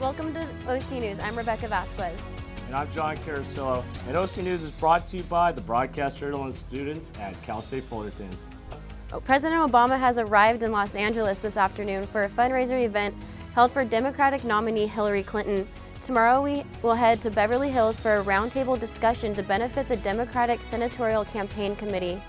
Welcome to OC News. I'm Rebecca Vasquez. And I'm John Carasillo. And OC News is brought to you by the Broadcast Journalism students at Cal State Fullerton. President Obama has arrived in Los Angeles this afternoon for a fundraiser event held for Democratic nominee Hillary Clinton. Tomorrow we will head to Beverly Hills for a roundtable discussion to benefit the Democratic Senatorial Campaign Committee.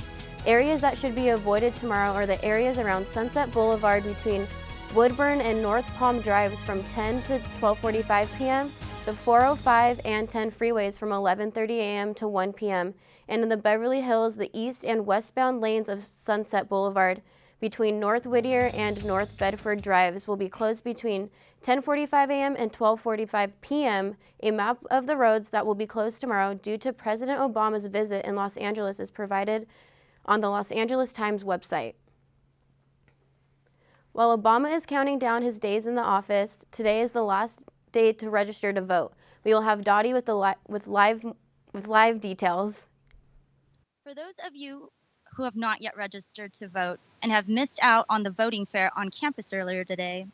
Areas that should be avoided tomorrow are the areas around Sunset Boulevard between Woodburn and North Palm Drives from 10 to 12:45 p.m., the 405 and 10 freeways from 11:30 a.m. to 1 p.m., and in the Beverly Hills, the east and westbound lanes of Sunset Boulevard between North Whittier and North Bedford Drives will be closed between 10:45 a.m. and 12:45 p.m. A map of the roads that will be closed tomorrow due to President Obama's visit in Los Angeles is provided on the Los Angeles Times website. While Obama is counting down his days in the office, today is the last day to register to vote. We will have Dottie with live details. For those of you who have not yet registered to vote and have missed out on the voting fair on campus earlier today,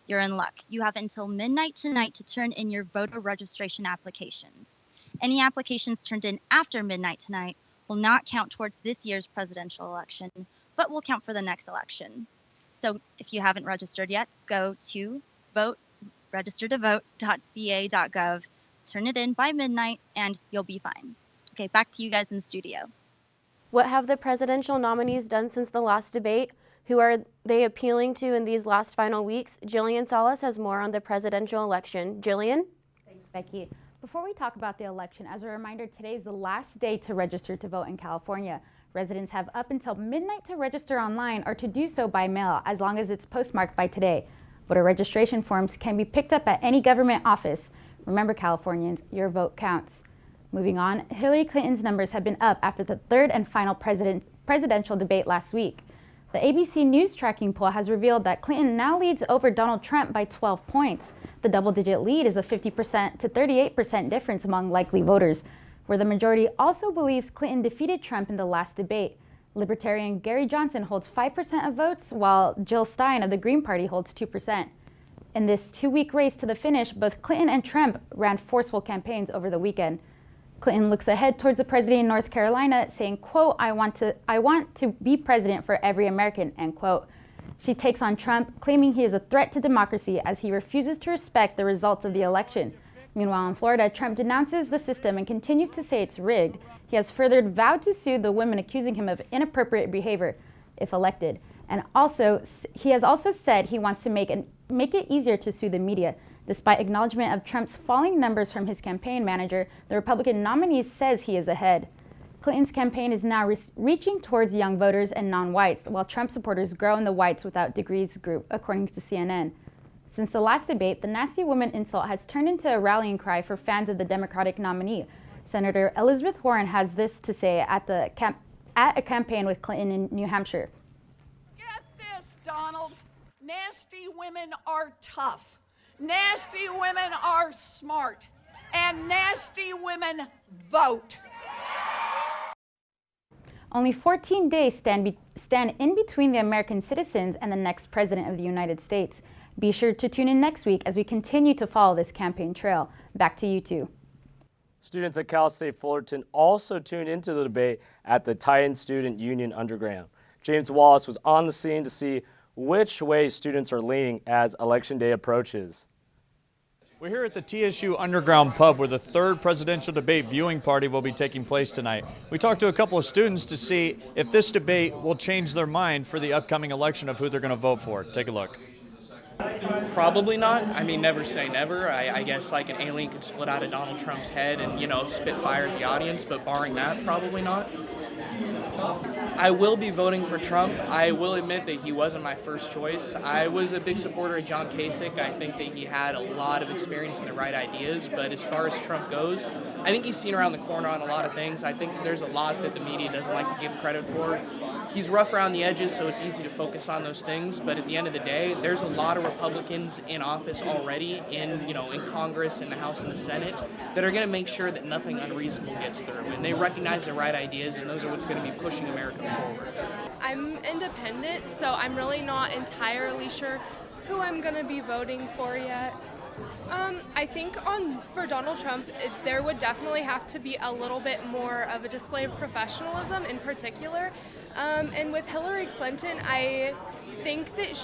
you're in luck. You have until midnight tonight to turn in your voter registration applications. Any applications turned in after midnight tonight will not count towards this year's presidential election, but will count for the next election. So if you haven't registered yet, go to registertovote.ca.gov, turn it in by midnight, and you'll be fine. Okay, back to you guys in the studio. What have the presidential nominees done since the last debate? Who are they appealing to in these last final weeks? Jillian Salas has more on the presidential election. Jillian? Thanks, Becky. Before we talk about the election, as a reminder, today is the last day to register to vote in California. Residents have up until midnight to register online or to do so by mail, as long as it's postmarked by today. Voter registration forms can be picked up at any government office. Remember, Californians, your vote counts. Moving on, Hillary Clinton's numbers have been up after the third and final presidential debate last week. The ABC News tracking poll has revealed that Clinton now leads over Donald Trump by 12 points. The double-digit lead is a 50% to 38% difference among likely voters, where the majority also believes Clinton defeated Trump in the last debate. Libertarian Gary Johnson holds 5% of votes, while Jill Stein of the Green Party holds 2%. In this two-week race to the finish, both Clinton and Trump ran forceful campaigns over the weekend. Clinton looks ahead towards the president in North Carolina, saying, quote, I want to be president for every American, end quote. She takes on Trump, claiming he is a threat to democracy as he refuses to respect the results of the election. Meanwhile, in Florida, Trump denounces the system and continues to say it's rigged. He has further vowed to sue the women accusing him of inappropriate behavior if elected. And he has also said he wants to make it easier to sue the media. Despite acknowledgement of Trump's falling numbers from his campaign manager, the Republican nominee says he is ahead. Clinton's campaign is now reaching towards young voters and non-whites, while Trump supporters grow in the whites without degrees group, according to CNN. Since the last debate, the nasty woman insult has turned into a rallying cry for fans of the Democratic nominee. Senator Elizabeth Warren has this to say at a campaign with Clinton in New Hampshire. Get this, Donald. Nasty women are tough. Nasty women are smart. And nasty women vote. Only 14 days stand in between the American citizens and the next president of the United States. Be sure to tune in next week as we continue to follow this campaign trail. Back to you two. Students at Cal State Fullerton also tuned into the debate at the Titan Student Union Underground. James Wallace was on the scene to see which way students are leaning as Election Day approaches. We're here at the TSU Underground Pub where the third presidential debate viewing party will be taking place tonight. We talked to a couple of students to see if this debate will change their mind for the upcoming election of who they're going to vote for. Take a look. Probably not. I mean, never say never. I guess like an alien could split out of Donald Trump's head and, spit fire at the audience, but barring that, probably not. I will be voting for Trump. I will admit that he wasn't my first choice. I was a big supporter of John Kasich. I think that he had a lot of experience and the right ideas, but as far as Trump goes, I think he's seen around the corner on a lot of things. I think that there's a lot that the media doesn't like to give credit for. He's rough around the edges, so it's easy to focus on those things, but at the end of the day, there's a lot of Republicans in office already in Congress, in the House and the Senate, that are going to make sure that nothing unreasonable gets through, and they recognize the right ideas, and those are what's going to be pushing America forward. I'm independent, so I'm really not entirely sure who I'm going to be voting for yet. I think for Donald Trump, there would definitely have to be a little bit more of a display of professionalism in particular. And with Hillary Clinton, I think that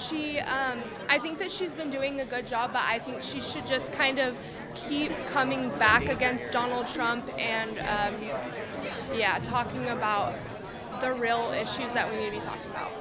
she's been doing a good job, but I think she should just kind of keep coming back against Donald Trump and talking about the real issues that we need to be talking about.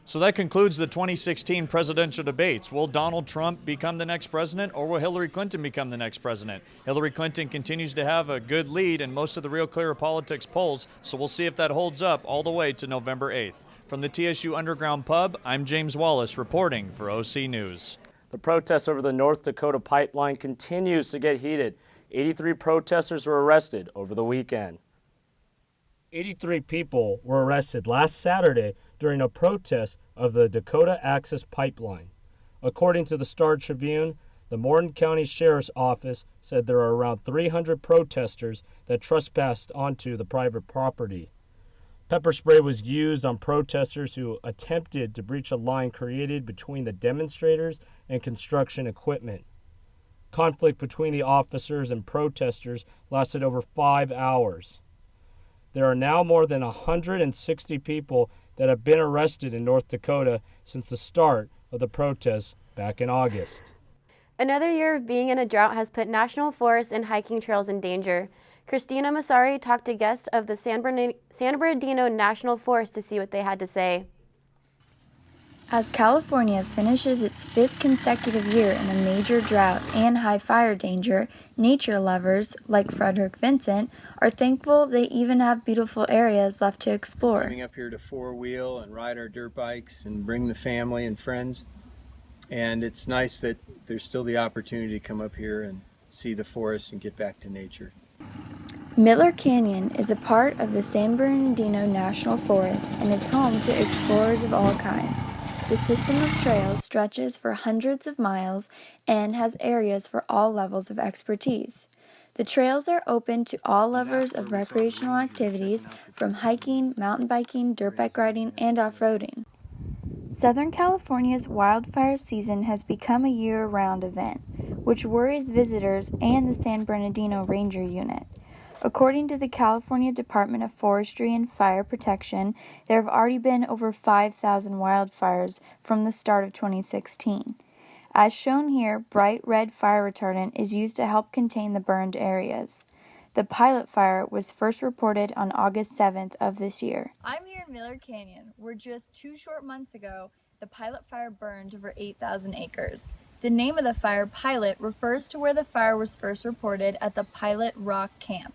So that concludes the 2016 presidential debates. Will Donald Trump become the next president, or will Hillary Clinton become the next president? Hillary Clinton continues to have a good lead in most of the Real Clear Politics polls, so we'll see if that holds up all the way to November 8th. From the TSU Underground Pub, I'm James Wallace reporting for OC News. The protest over the North Dakota pipeline continues to get heated. 83 protesters were arrested over the weekend. 83 people were arrested last Saturday during a protest of the Dakota Access Pipeline. According to the Star Tribune, the Morton County Sheriff's Office said there are around 300 protesters that trespassed onto the private property. Pepper spray was used on protesters who attempted to breach a line created between the demonstrators and construction equipment. Conflict between the officers and protesters lasted over 5 hours. There are now more than 160 people that have been arrested in North Dakota since the start of the protests back in August. Another year of being in a drought has put national forests and hiking trails in danger. Christina Massari talked to guests of the San Bernardino National Forest to see what they had to say. As California finishes its 5th consecutive year in a major drought and high fire danger, nature lovers, like Frederick Vincent, are thankful they even have beautiful areas left to explore. Coming up here to four-wheel and ride our dirt bikes and bring the family and friends. And it's nice that there's still the opportunity to come up here and see the forest and get back to nature. Miller Canyon is a part of the San Bernardino National Forest and is home to explorers of all kinds. The system of trails stretches for hundreds of miles and has areas for all levels of expertise. The trails are open to all lovers of recreational activities, from hiking, mountain biking, dirt bike riding, and off-roading. Southern California's wildfire season has become a year-round event, which worries visitors and the San Bernardino Ranger Unit. According to the California Department of Forestry and Fire Protection, there have already been over 5,000 wildfires from the start of 2016. As shown here, bright red fire retardant is used to help contain the burned areas. The pilot fire was first reported on August 7th of this year. I'm here in Miller Canyon, where just 2 short months ago, the pilot fire burned over 8,000 acres. The name of the fire, Pilot, refers to where the fire was first reported at the Pilot Rock Camp.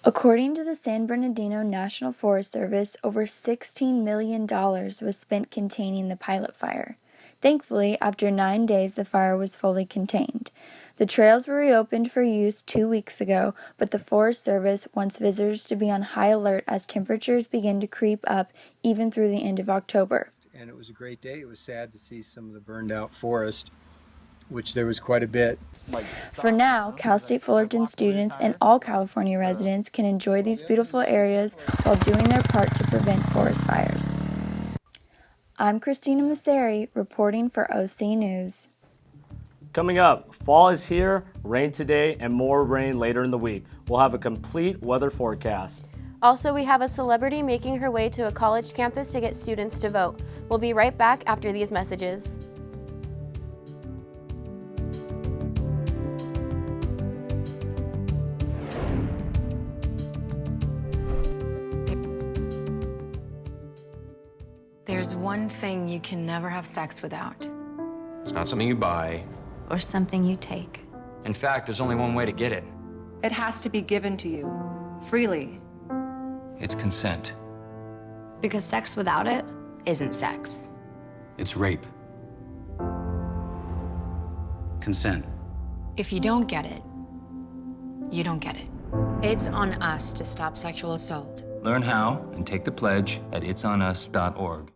According to the San Bernardino National Forest Service, over $16 million was spent containing the pilot fire. Thankfully, after 9 days, the fire was fully contained. The trails were reopened for use 2 weeks ago, but the Forest Service wants visitors to be on high alert as temperatures begin to creep up even through the end of October. And it was a great day. It was sad to see some of the burned out forest, which there was quite a bit. For now, Cal State Fullerton students and all California residents can enjoy these beautiful areas while doing their part to prevent forest fires. I'm Christina Massari, reporting for OC News. Coming up, fall is here, rain today, and more rain later in the week. We'll have a complete weather forecast. Also, we have a celebrity making her way to a college campus to get students to vote. We'll be right back after these messages. There's one thing you can never have sex without. It's not something you buy. Or something you take. In fact, there's only one way to get it. It has to be given to you, freely. It's consent. Because sex without it isn't sex. It's rape. Consent. If you don't get it, you don't get it. It's on us to stop sexual assault. Learn how and take the pledge at itsonus.org.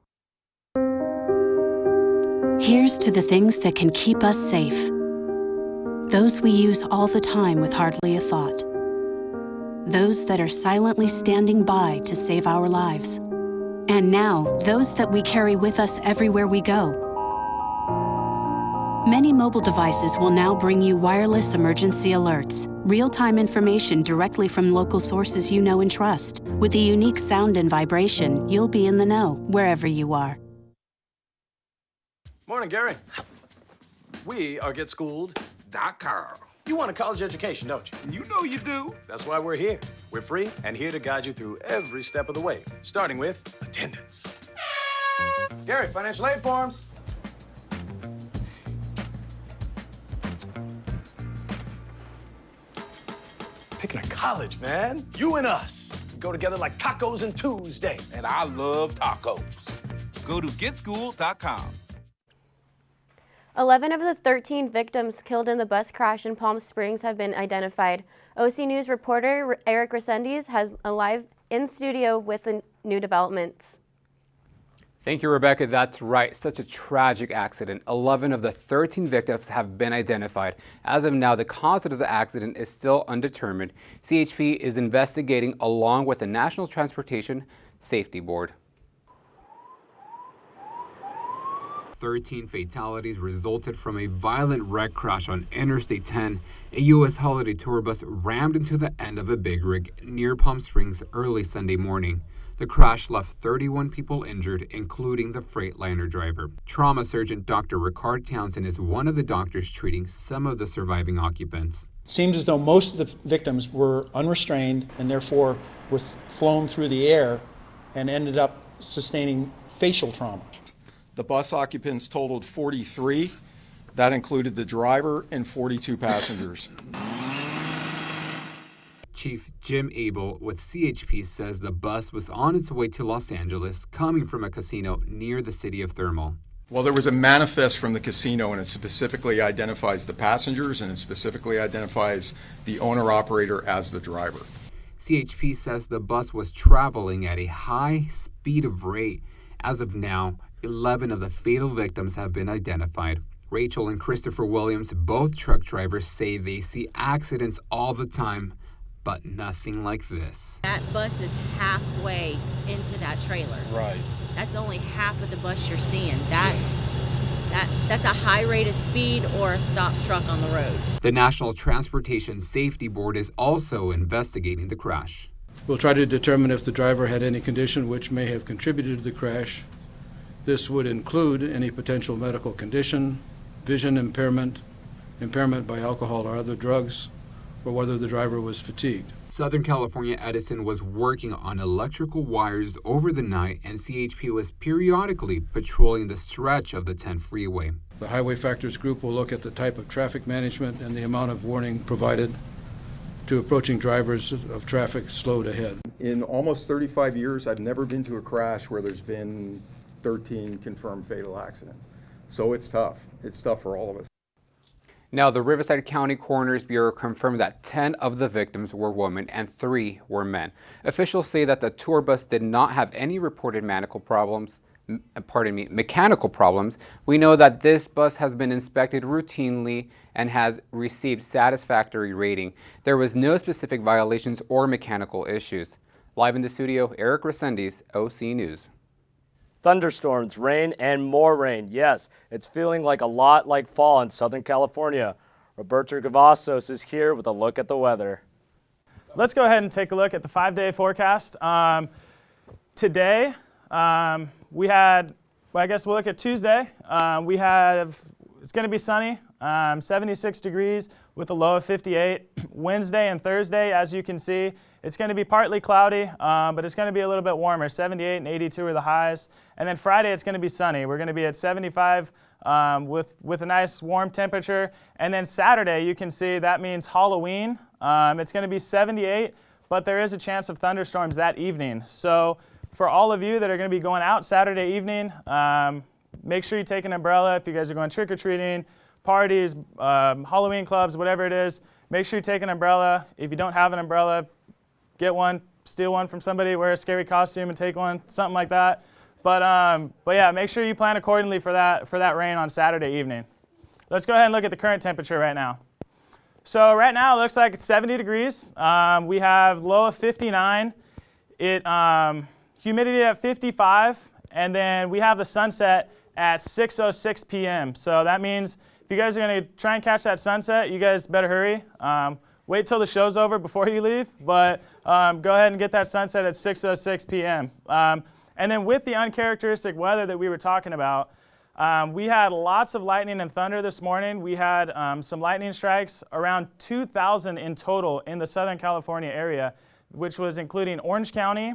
Here's to the things that can keep us safe. Those we use all the time with hardly a thought. Those that are silently standing by to save our lives. And now, those that we carry with us everywhere we go. Many mobile devices will now bring you wireless emergency alerts, real-time information directly from local sources you know and trust. With the unique sound and vibration, you'll be in the know wherever you are. Morning, Gary. We are GetSchooled.com. You want a college education, don't you? You know you do. That's why we're here. We're free and here to guide you through every step of the way, starting with attendance. Gary, financial aid forms. Picking a college, man. You and us. We go together like tacos and Tuesday. And I love tacos. Go to GetSchooled.com. 11 of the 13 victims killed in the bus crash in Palm Springs have been identified. OC News reporter Eric Resendiz has a live in studio with the new developments. Thank you, Rebecca. That's right. Such a tragic accident. 11 of the 13 victims have been identified. As of now, the cause of the accident is still undetermined. CHP is investigating along with the National Transportation Safety Board. 13 fatalities resulted from a violent wreck crash on Interstate 10. A U.S. holiday tour bus rammed into the end of a big rig near Palm Springs early Sunday morning. The crash left 31 people injured, including the Freightliner driver. Trauma surgeon Dr. Ricard Townsend is one of the doctors treating some of the surviving occupants. It seemed as though most of the victims were unrestrained and therefore were flown through the air and ended up sustaining facial trauma. The bus occupants totaled 43. That included the driver and 42 passengers. Chief Jim Abel with CHP says the bus was on its way to Los Angeles, coming from a casino near the city of Thermal. Well, there was a manifest from the casino, and it specifically identifies the passengers, and it specifically identifies the owner-operator as the driver. CHP says the bus was traveling at a high speed of rate. As of now, 11 of the fatal victims have been identified. Rachel and Christopher Williams, both truck drivers, say they see accidents all the time, but nothing like this. That bus is halfway into that trailer. Right. That's only half of the bus you're seeing. That's a high rate of speed or a stopped truck on the road. The National Transportation Safety Board is also investigating the crash. We'll try to determine if the driver had any condition which may have contributed to the crash. This would include any potential medical condition, vision impairment, impairment by alcohol or other drugs, or whether the driver was fatigued. Southern California Edison was working on electrical wires over the night, and CHP was periodically patrolling the stretch of the 10 freeway. The Highway Factors Group will look at the type of traffic management and the amount of warning provided to approaching drivers of traffic slowed ahead. In almost 35 years, I've never been to a crash where there's been 13 confirmed fatal accidents. So it's tough. It's tough for all of us. Now, the Riverside County Coroner's Bureau confirmed that 10 of the victims were women and 3 were men. Officials say that the tour bus did not have any reported mechanical problems. We know that this bus has been inspected routinely and has received satisfactory rating. There was no specific violations or mechanical issues. Live in the studio, Eric Resendiz, OC News. Thunderstorms, rain, and more rain. Yes, it's feeling like a lot like fall in Southern California. Roberto Gavassos is here with a look at the weather. Let's go ahead and take a look at the 5-day forecast. Today, we had, well, I guess we'll look at Tuesday. It's going to be sunny, 76 degrees with a low of 58. Wednesday and Thursday, as you can see, it's going to be partly cloudy, but it's going to be a little bit warmer. 78 and 82 are the highs. And then Friday, it's going to be sunny. We're going to be at 75 with a nice warm temperature. And then Saturday, you can see that means Halloween. It's going to be 78, but there is a chance of thunderstorms that evening. So for all of you that are going to be going out Saturday evening, make sure you take an umbrella if you guys are going trick-or-treating, parties, Halloween clubs, whatever it is. Make sure you take an umbrella. If you don't have an umbrella, get one, steal one from somebody, wear a scary costume and take one, something like that. But yeah, make sure you plan accordingly for that rain on Saturday evening. Let's go ahead and look at the current temperature right now. So right now it looks like it's 70 degrees. We have low of 59. Humidity at 55, and then we have the sunset at 6:06 p.m. So that means if you guys are going to try and catch that sunset, you guys better hurry. Wait till the show's over before you leave, but go ahead and get that sunset at 6:06 p.m. And then with the uncharacteristic weather that we were talking about, we had lots of lightning and thunder this morning. We had some lightning strikes, around 2,000 in total in the Southern California area, which was including Orange County,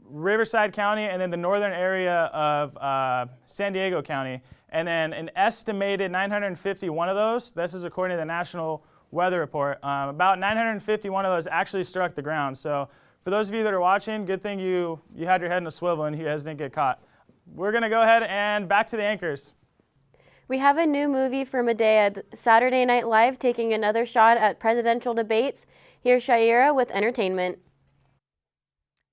Riverside County, and then the northern area of San Diego County. And then an estimated 951 of those, this is according to the National Weather Report, about 951 of those actually struck the ground. So for those of you that are watching, good thing you had your head in a swivel and you guys didn't get caught. We're going to go ahead and back to the anchors. We have a new movie for Medea, Saturday Night Live, taking another shot at presidential debates. Here's Shaira with entertainment.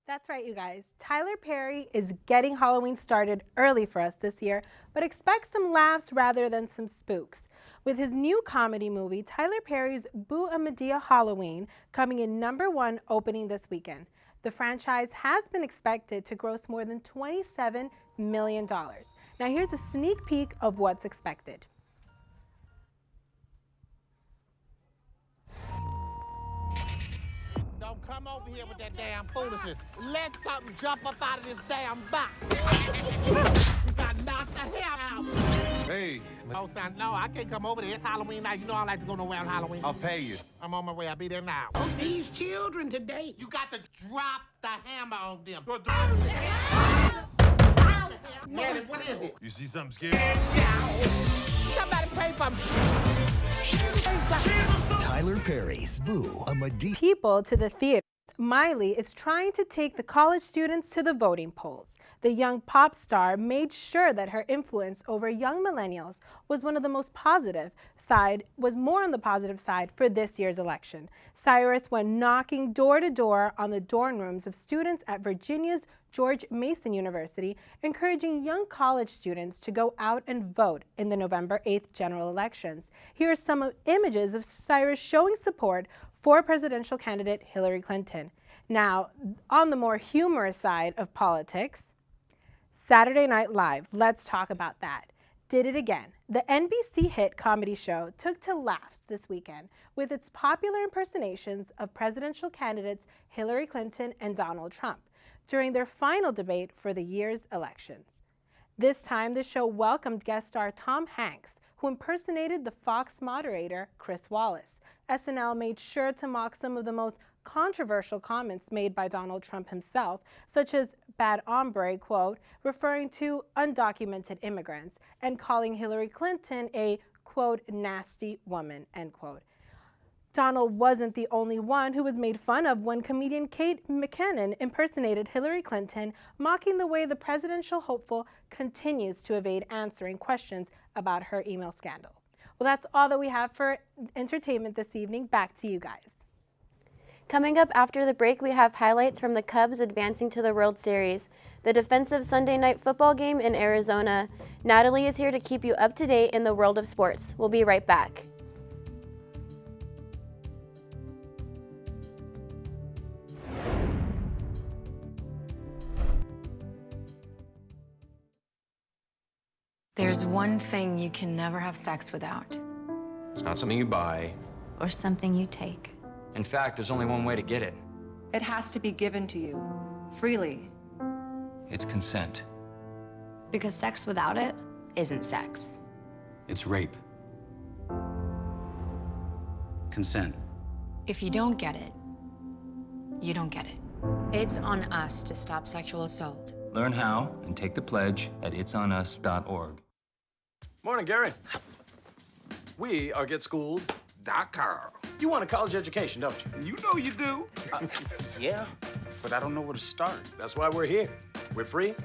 That's right, you guys. Tyler Perry is getting Halloween started early for us this year, but expect some laughs rather than some spooks. With his new comedy movie, Tyler Perry's Boo a Medea Halloween, coming in #1 opening this weekend. The franchise has been expected to gross more than $27 million. Now here's a sneak peek of what's expected. Don't come over here with that damn foolishness. Let something jump up out of this damn box. You got knocked the hell out. Hey. Oh, son, no, I can't come over there. It's Halloween night. You know I like to go nowhere on Halloween. I'll pay you. I'm on my way. I'll be there now. These children today, you got to drop the hammer on them. Manny, what is it? You see something scary? Somebody pray for me. Tyler Perry's Boo a Medea. People to the theater. Miley is trying to take the college students to the voting polls. The young pop star made sure that her influence over young millennials was more on the positive side for this year's election. Cyrus went knocking door to door on the dorm rooms of students at Virginia's George Mason University, encouraging young college students to go out and vote in the November 8th general elections. Here are some images of Cyrus showing support for presidential candidate Hillary Clinton. Now, on the more humorous side of politics, Saturday Night Live, let's talk about that. Did it again. The NBC hit comedy show took to laughs this weekend with its popular impersonations of presidential candidates Hillary Clinton and Donald Trump during their final debate for the year's elections. This time, the show welcomed guest star Tom Hanks, who impersonated the Fox moderator Chris Wallace. SNL made sure to mock some of the most controversial comments made by Donald Trump himself, such as bad hombre, quote, referring to undocumented immigrants, and calling Hillary Clinton a, quote, nasty woman, end quote. Donald wasn't the only one who was made fun of when comedian Kate McKinnon impersonated Hillary Clinton, mocking the way the presidential hopeful continues to evade answering questions about her email scandal. Well, that's all that we have for entertainment this evening. Back to you guys. Coming up after the break, we have highlights from the Cubs advancing to the World Series, the defensive Sunday night football game in Arizona. Natalie is here to keep you up to date in the world of sports. We'll be right back. There's one thing you can never have sex without. It's not something you buy. Or something you take. In fact, there's only one way to get it. It has to be given to you, freely. It's consent. Because sex without it isn't sex. It's rape. Consent. If you don't get it, you don't get it. It's on us to stop sexual assault. Learn how and take the pledge at itsonus.org. Morning, Gary. We are GetSchooled.com. You want a college education, don't you? You know you do. Yeah, but I don't know where to start. That's why we're here. We're free,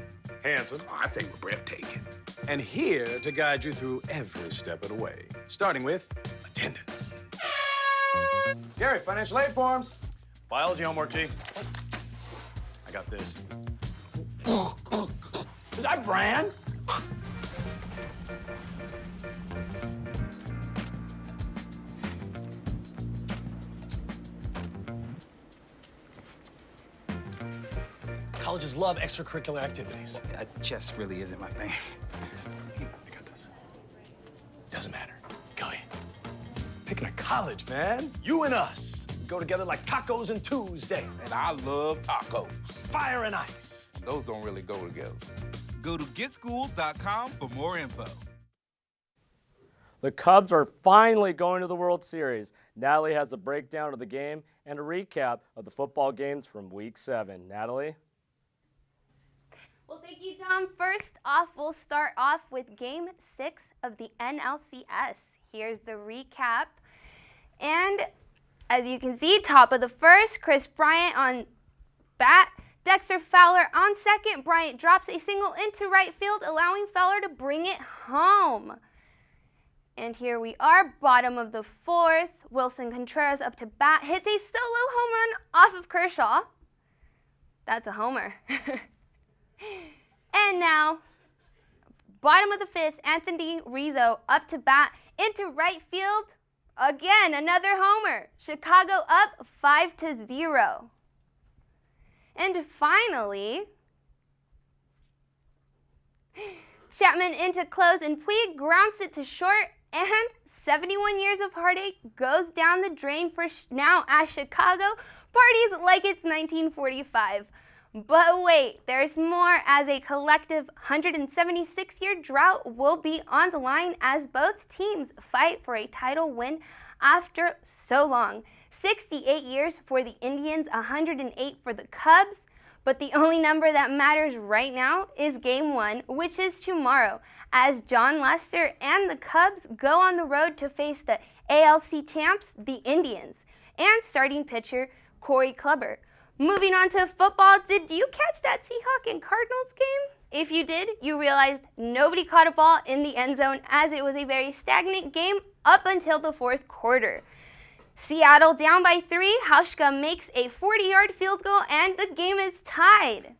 handsome. I think we're breathtaking. And here to guide you through every step of the way, starting with attendance. Gary, financial aid forms. Biology homework, G. I got this. Is that Bran? Colleges love extracurricular activities. Chess really isn't my thing. I got this. college, man. You and us. We go together like tacos and Tuesday. And I love tacos. Fire and ice. Those don't really go together. Go to getschool.com for more info. The Cubs are finally going to the World Series. Natalie has a breakdown of the game and a recap of the football games from Week 7. Natalie? Well, thank you, Tom. First off, we'll start off with Game 6 of the NLCS. Here's the recap. And as you can see, top of the first, Chris Bryant on bat. Dexter Fowler on second. Bryant drops a single into right field, allowing Fowler to bring it home. And here we are, bottom of the fourth. Wilson Contreras up to bat, hits a solo home run off of Kershaw. That's a homer. And now, bottom of the fifth, Anthony Rizzo up to bat, into right field. Again, another homer. Chicago up 5-0. And finally, Chapman into close, and Puig grounds it to short, and 71 years of heartache goes down the drain for now as Chicago parties like it's 1945. But wait, there's more, as a collective 176-year drought will be on the line as both teams fight for a title win after so long. 68 years for the Indians, 108 for the Cubs. But the only number that matters right now is Game 1, which is tomorrow, as John Lester and the Cubs go on the road to face the ALC champs, the Indians, and starting pitcher Corey Kluber. Moving on to football, did you catch that Seahawks and Cardinals game? If you did, you realized nobody caught a ball in the end zone, as it was a very stagnant game up until the fourth quarter. Seattle down by 3, Hauschka makes a 40-yard field goal, and the game is tied.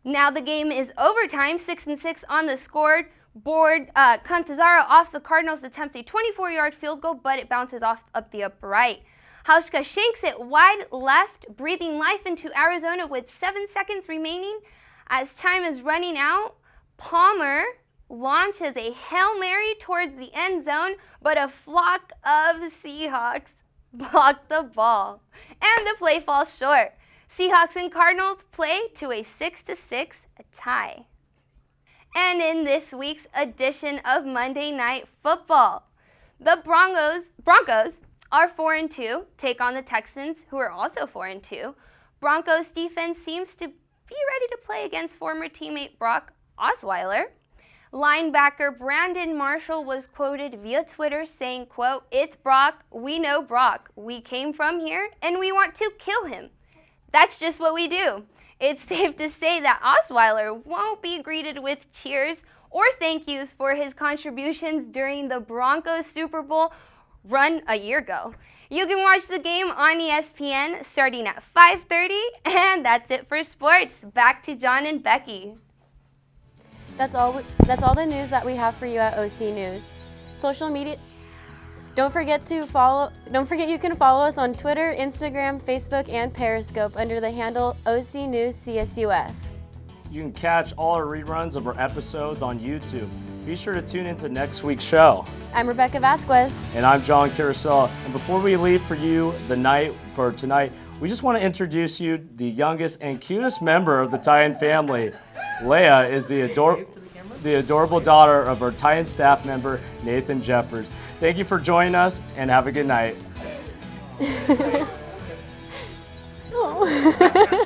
Now the game is overtime, 6-6 on the scoreboard. Cantazaro off the Cardinals attempts a 24-yard field goal, but it bounces off up the upright. Hauschka shanks it wide left, breathing life into Arizona with 7 seconds remaining. As time is running out, Palmer launches a Hail Mary towards the end zone, but a flock of Seahawks blocked the ball, and the play falls short. Seahawks and Cardinals play to a 6-6 tie. And in this week's edition of Monday Night Football, the Broncos are 4-2, take on the Texans, who are also 4-2. Broncos defense seems to be ready to play against former teammate Brock Osweiler. Linebacker Brandon Marshall was quoted via Twitter saying, quote, "It's Brock, we know Brock. We came from here and we want to kill him. That's just what we do." It's safe to say that Osweiler won't be greeted with cheers or thank yous for his contributions during the Broncos Super Bowl run a year ago. You can watch the game on ESPN starting at 5:30, and that's it for sports. Back to John and Becky. That's all the news that we have for you at OC News. Social media. Don't forget you can follow us on Twitter, Instagram, Facebook, and Periscope under the handle OC News CSUF. You can catch all our reruns of our episodes on YouTube. Be sure to tune into next week's show. I'm Rebecca Vasquez. And I'm John Carousel. And before we leave for you tonight, we just want to introduce you the youngest and cutest member of the Titan family. Leia is the adorable daughter of our Titan staff member, Nathan Jeffers. Thank you for joining us, and have a good night. Oh.